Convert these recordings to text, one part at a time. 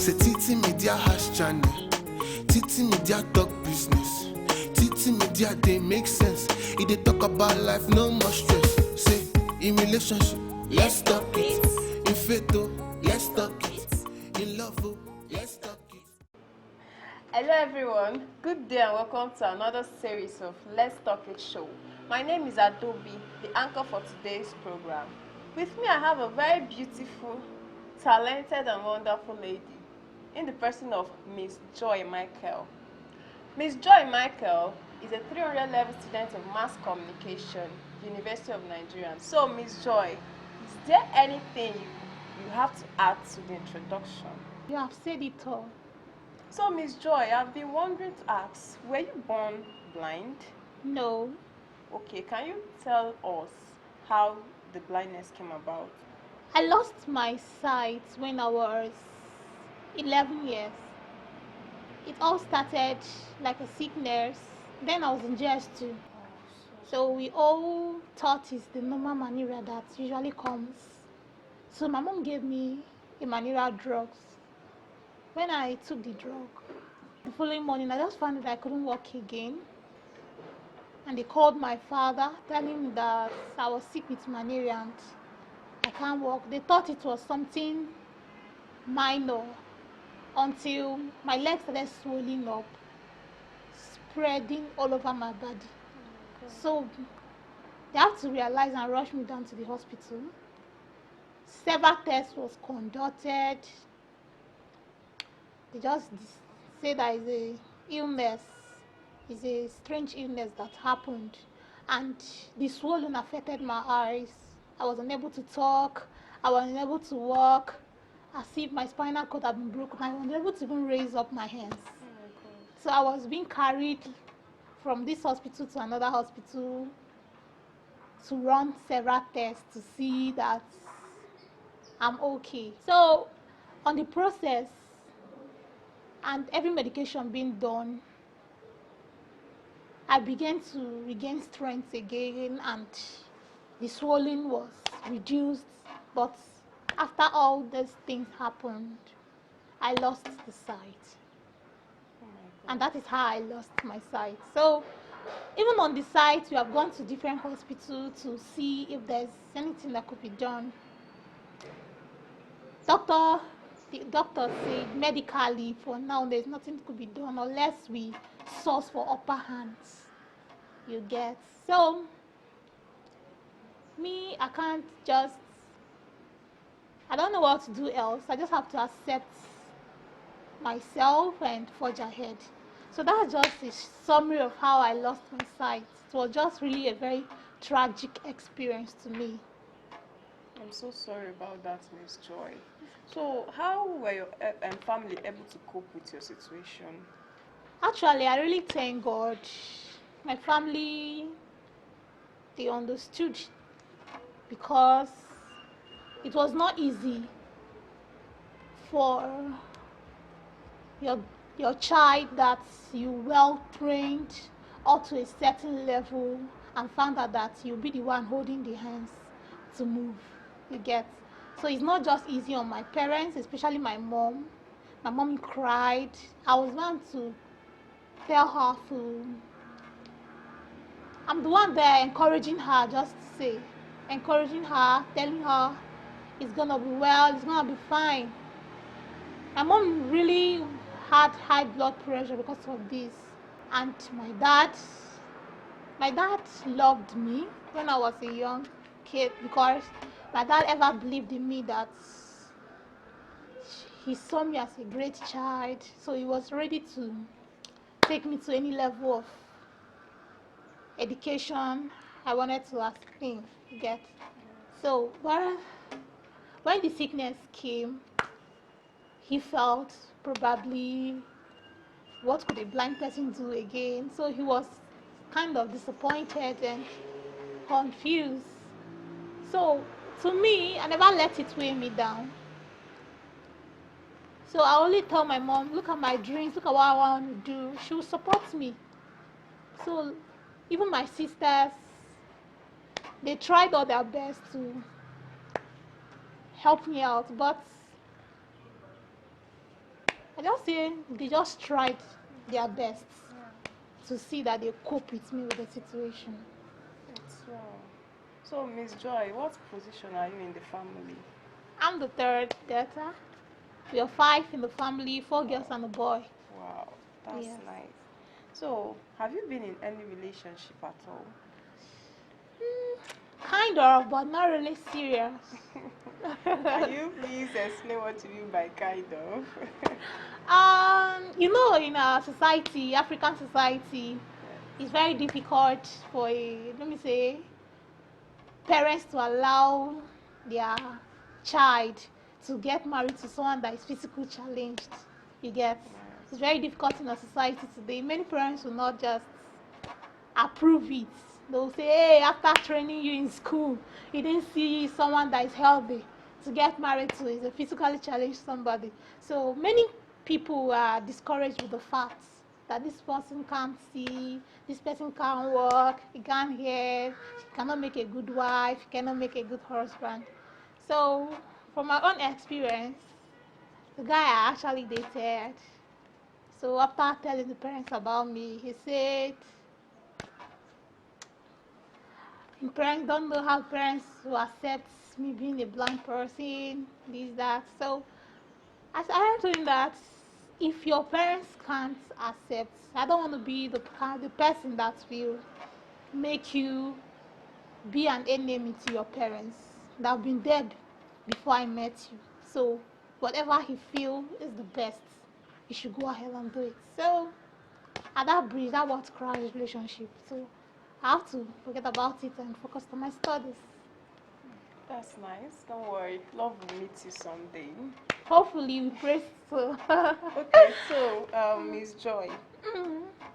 Say Titi Media has channel. Titi Media talk business. Titi Media they make sense. If they talk about life, no more stress. Say in relationship, let's talk it. In faith, oh, let's talk it. In love, oh, let's talk it. Hello everyone, good day and welcome to another series of Let's Talk It show. My name is Adobe, the anchor for today's program. With me I have a very beautiful, talented and wonderful lady in the person of Miss Joy Michael. Miss Joy Michael is a 300 level student of mass communication, University of Nigeria. So Miss Joy, is there anything you have to add to the introduction? You have said it all. So, Miss Joy, I've been wondering to ask, were you born blind? No, Okay, can you tell us how the blindness came about? I lost my sight when I was 11 years. It all started like a sickness. Then I was in JS2. So we all thought it's the normal malaria that usually comes. So my mom gave me a malaria drugs. When I took the drug, the following morning I just found that I couldn't walk again. And they called my father telling me that I was sick with malaria and I can't walk. They thought it was something minor until my legs started swelling up, spreading all over my body. So they had to realize and rush me down to the hospital. Several tests was conducted. They just say that is a illness, is a strange illness that happened, and the swelling affected my eyes. I was unable to talk. I was unable to walk, as if my spinal cord had been broken. I was unable to even raise up my hands. So I was being carried from this hospital to another hospital to run several tests to see that I'm okay. So on the process and every medication being done, I began to regain strength again and the swelling was reduced. But after all these things happened, I lost the sight. And that is how I lost my sight. So even on the site, we have gone to different hospitals to see if there's anything that could be done. The doctor said medically for now there's nothing could be done unless we source for upper hands. You get. So me, I don't know what to do else. I just have to accept myself and forge ahead. So that's just a summary of how I lost my sight. It was just really a very tragic experience to me. I'm so sorry about that, Miss Joy. So, how were your family able to cope with your situation? Actually, I really thank God. My family, they understood because it was not easy for your child that you well trained up to a certain level and found out that you'll be the one holding the hands to move. You get. So it's not just easy on my parents, especially my mom. My mom cried. I was one to tell her to. I'm the one there encouraging her, just to say, encouraging her, telling her it's gonna be well, it's gonna be fine. My mom really had high blood pressure because of this. And my dad loved me when I was a young kid because my dad ever believed in me that he saw me as a great child. So he was ready to take me to any level of education I wanted to ask him to get. So when the sickness came, he felt probably what could a blind person do again? So he was kind of disappointed and confused. So to me, I never let it weigh me down. So I only tell my mom, look at my dreams, look at what I want to do. She will support me. So even my sisters, they tried all their best to help me out, but I just say they just tried their best to see that they cope with me with the situation. It's well. So, Miss Joy, what position are you in the family? I'm the third daughter. We are 5 in the family, 4 girls and a boy. Wow, that's Yes. nice. So, have you been in any relationship at all? Kind of, but not really serious. Can you please explain what you mean by kind of? In our society, African society, it's very difficult for parents to allow their child to get married to someone that is physically challenged. You get? It's very difficult in our society today. Many parents will not just approve it. They'll say, hey, after training you in school, you didn't see someone that is healthy to get married to is a physically challenged somebody. So many people are discouraged with the fact that this person can't see, this person can't walk, he can't hear, he cannot make a good wife, he cannot make a good husband. So from my own experience, the guy I actually dated, so after telling the parents about me, he said, parents don't know how parents will accept me being a blind person, this, that. So I told him that if your parents can't accept, I don't want to be the person that will make you be an enemy to your parents that have been dead before I met you. So whatever he feels is the best, you should go ahead and do it. So at that bridge, that was crash relationship. So I have to forget about it and focus on my studies. That's nice. Don't worry. Love will meet you someday. Hopefully, we pray so. Okay, so Miss Joy,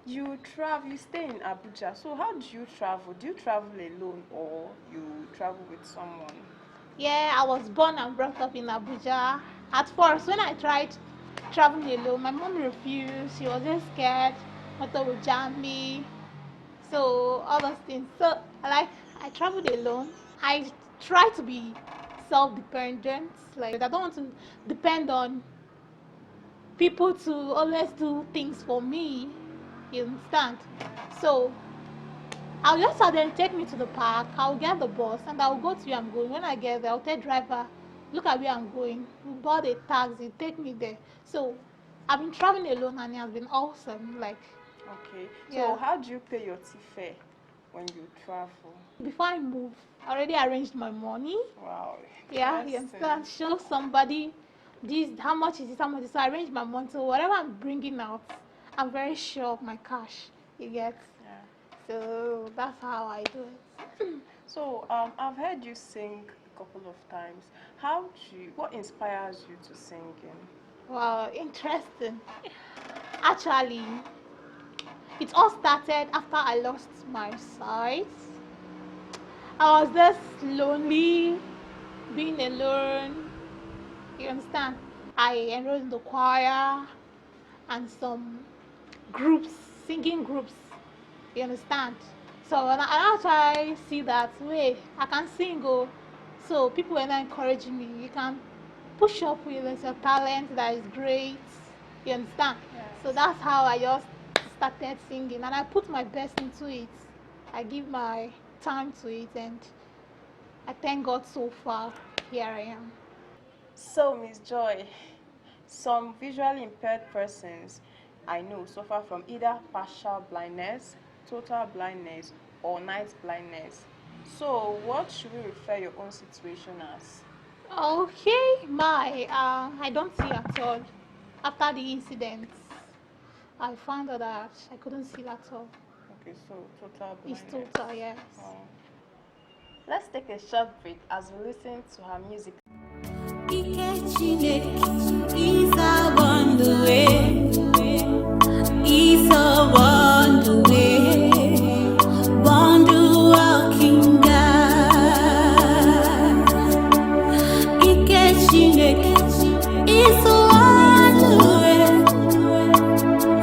you travel. You stay in Abuja. So how do you travel? Do you travel alone or you travel with someone? Yeah, I was born and brought up in Abuja. At first, when I tried traveling alone, my mom refused. She was just scared. Motor would jam me. So all those things. So I traveled alone. I try to be self-dependent. Like I don't want to depend on people to always do things for me. You understand? So I'll just have them take me to the park. I'll get the bus and I'll go to where I'm going. When I get there, I'll tell driver, look at where I'm going. We bought a taxi, take me there. So I've been traveling alone and it has been awesome. Like Okay. So Yeah. how do you pay your fare when you travel? before I move, I already arranged my money. Wow. Yeah, you Interesting. understand? Show somebody this, how much is this, how much is this. So I arrange my money. So whatever I'm bringing out, I'm very sure of my cash. You get? Yeah. So that's how I do it. So I've heard you sing a couple of times. What inspires you to singing? Wow, interesting. Actually, it all started after I lost my sight. I was just lonely, being alone. You understand? I enrolled in the choir and some groups, singing groups. You understand? So when I actually see that, wait, I can sing. Oh. So people were not encouraging me. You can push up with your talent, that is great. You understand? Yes. So that's how I just started singing and I put my best into it. I give my time to it and I thank God so far. Here I am. So, Miss Joy, some visually impaired persons I know suffer from either partial blindness, total blindness, or night blindness. So, what should we refer your own situation as? Okay, I don't see at all. After the incident, I found out that I couldn't see at all. Okay, so total It's blindness. total, yes. Oh. Let's take a short break as we listen to her music. Ike Chineke is a wonder way. Is a wonder way. Wonder walking God. Ike Chineke is a wonder way.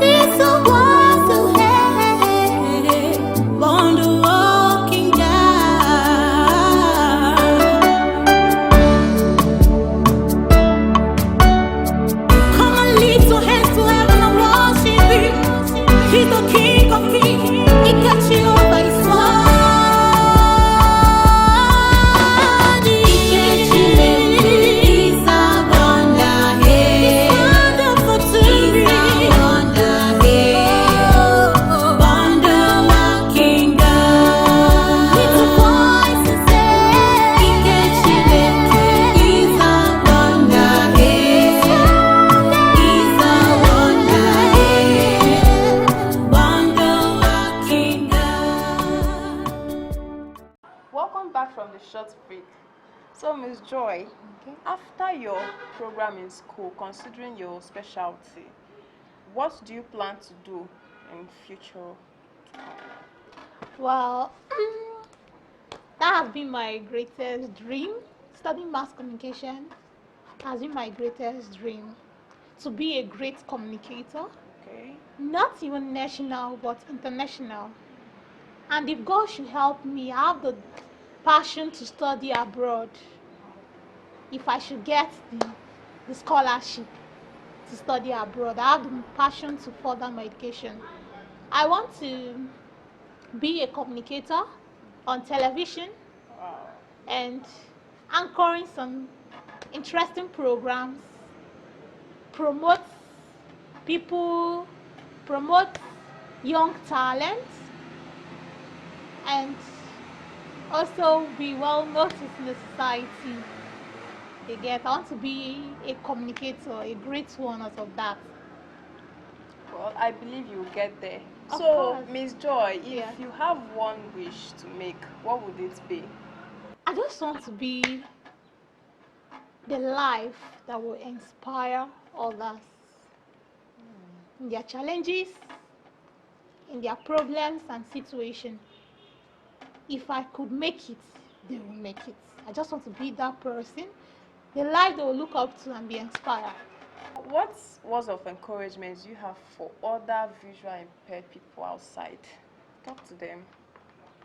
Is a wonder way. Wonder walking God. Come on, lift your hands. your program in school, considering your specialty, what do you plan to do in future? Well, that has been my greatest dream. Studying mass communication has been my greatest dream. To be a great communicator, Okay. not even national but international. And if God should help me, I have the passion to study abroad. If I should get the scholarship to study abroad, I have the passion to further my education. I want to be a communicator on television Wow. and anchoring some interesting programs, promote people, promote young talent, and also be well noticed in the society. I want to be a communicator, a great one out of that. Well, I believe you'll get there. Of So, course. Miss Joy, if Yeah. you have one wish to make, what would it be? I just want to be the life that will inspire others in their challenges, in their problems and situations. If I could make it, they will make it. I just want to be that person, the life they will look up to and be inspired. What words of encouragement do you have for other visual impaired people outside? Talk to them.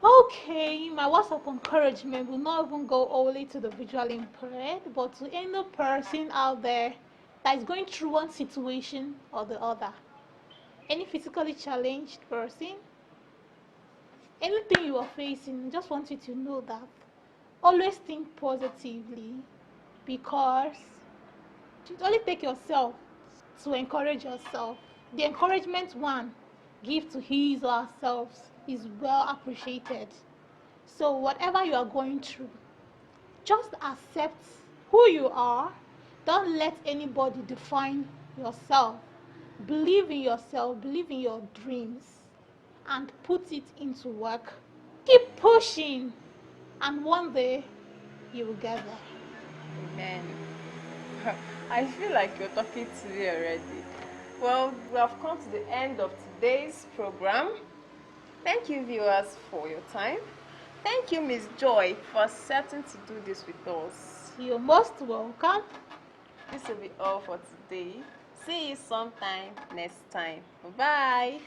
Okay, my words of encouragement will not even go only to the visually impaired, but to any person out there that is going through one situation or the other. Any physically challenged person, anything you are facing, I just want you to know that always think positively, because it only take yourself to encourage yourself. The encouragement one give to his or ourselves is well appreciated. So whatever you are going through, just accept who you are. Don't let anybody define yourself. Believe in yourself, believe in your dreams, and put it into work. Keep pushing, and one day you will get there. Amen. I feel like you're talking to me already. Well, we have come to the end of today's program. Thank you, viewers, for your time. Thank you, Miss Joy, for accepting to do this with us. You're most welcome. This will be all for today. See you sometime next time. Bye.